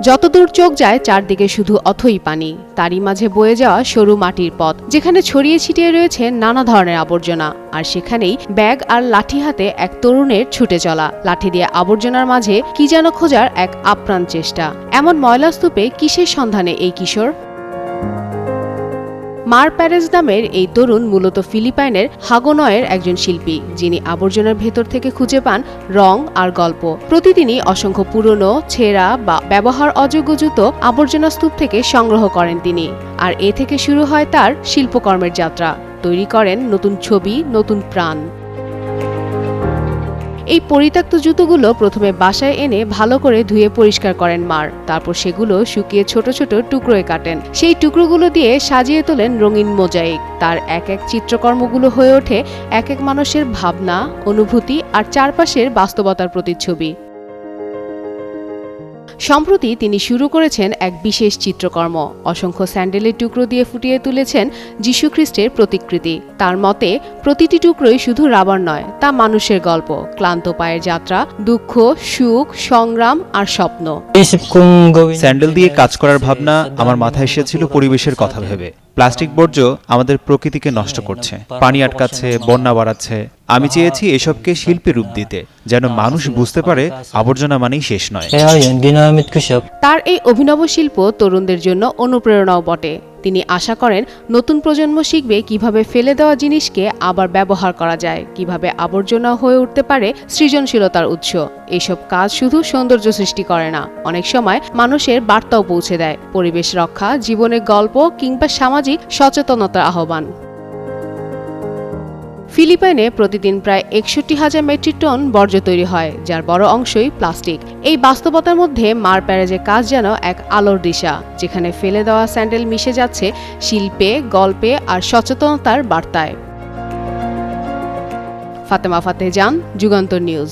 যতদূর চোখ যায় চারদিকে শুধু অথই পানি, তারই মাঝে বয়ে যাওয়া সরু মাটির পথ, যেখানে ছড়িয়ে ছিটিয়ে রয়েছে নানা ধরনের আবর্জনা। আর সেখানেই ব্যাগ আর লাঠি হাতে এক তরুণের ছুটে চলা, লাঠি দিয়ে আবর্জনার মাঝে কি যেন খোঁজার এক আপ্রাণ চেষ্টা। এমন ময়লা স্তূপে কিসের সন্ধানে এই কিশোর? মার প্যারেজ নামের এই তরুণ মূলত ফিলিপাইনের হাগোনয়ের একজন শিল্পী, যিনি আবর্জনার ভেতর থেকে খুঁজে পান রং আর গল্প। প্রতিদিনই অসংখ্য পুরনো, ছেঁড়া বা ব্যবহার অযোগ্য জুতো আবর্জনা স্তূপ থেকে সংগ্রহ করেন তিনি। আর এ থেকে শুরু হয় তার শিল্পকর্মের যাত্রা। তৈরি করেন নতুন ছবি, নতুন প্রাণ। এই পরিত্যক্ত জুতোগুলো প্রথমে বাসায় এনে ভালো করে ধুয়ে পরিষ্কার করেন মার। তারপর সেগুলো শুকিয়ে ছোট ছোট টুকরোয় কাটেন। সেই টুকরোগুলো দিয়ে সাজিয়ে তোলেন রঙিন মোজাইক। তার এক এক চিত্রকর্মগুলো হয়ে ওঠে এক এক মানুষের ভাবনা, অনুভূতি আর চারপাশের বাস্তবতার প্রতিচ্ছবি। সম্প্রতি তিনি শুরু করেছেন এক বিশেষ চিত্রকর্ম। অসংখ্য স্যান্ডেলের টুকরো দিয়ে ফুটিয়ে তুলেছেন যীশু খ্রিস্টের প্রতিকৃতি। তার মতে প্রতিটি টুকরোই শুধু রাবার নয়, তা মানুষের গল্প, ক্লান্ত পায়ের যাত্রা, দুঃখ, সুখ, সংগ্রাম আর স্বপ্ন। স্যান্ডেল দিয়ে কাজ করার ভাবনা আমার মাথায় এসেছিল পরিবেশের কথা ভেবে। প্লাস্টিক বর্জ্য আমাদের প্রকৃতিকে নষ্ট করছে, পানি আটকাচ্ছে, বন্যা বাড়াচ্ছে। আমি চেয়েছি এসবকে শিল্পে রূপ দিতে, যেন মানুষ বুঝতে পারে আবর্জনা মানেই শেষ নয়। তার এই অভিনব শিল্প তরুণদের জন্য অনুপ্রেরণাও বটে। তিনি আশা করেন নতুন প্রজন্ম শিখবে কিভাবে ফেলে দেওয়া জিনিসকে আবার ব্যবহার করা যায়, কিভাবে আবর্জনা হয়ে উঠতে পারে সৃজনশীলতার উৎস। এইসব কাজ শুধু সৌন্দর্য সৃষ্টি করে না, অনেক সময় মানুষের বার্তাও পৌঁছে দেয়, পরিবেশ রক্ষা, জীবনের গল্প কিংবা সামাজিক সচেতনতার আহ্বান। ফিলিপাইনে প্রতিদিন প্রায় ৬১,০০০ মেট্রিক টন বর্জ্য তৈরি হয়, যার বড় অংশই প্লাস্টিক। এই বাস্তবতার মধ্যে মার প্যারেজের কাজ যেন এক আলোর দিশা, যেখানে ফেলে দেওয়া স্যান্ডেল মিশে যাচ্ছে শিল্পে, গল্পে আর সচেতনতার বার্তায়। ফাতেমা ফাতেহ জান, যুগান্তর নিউজ।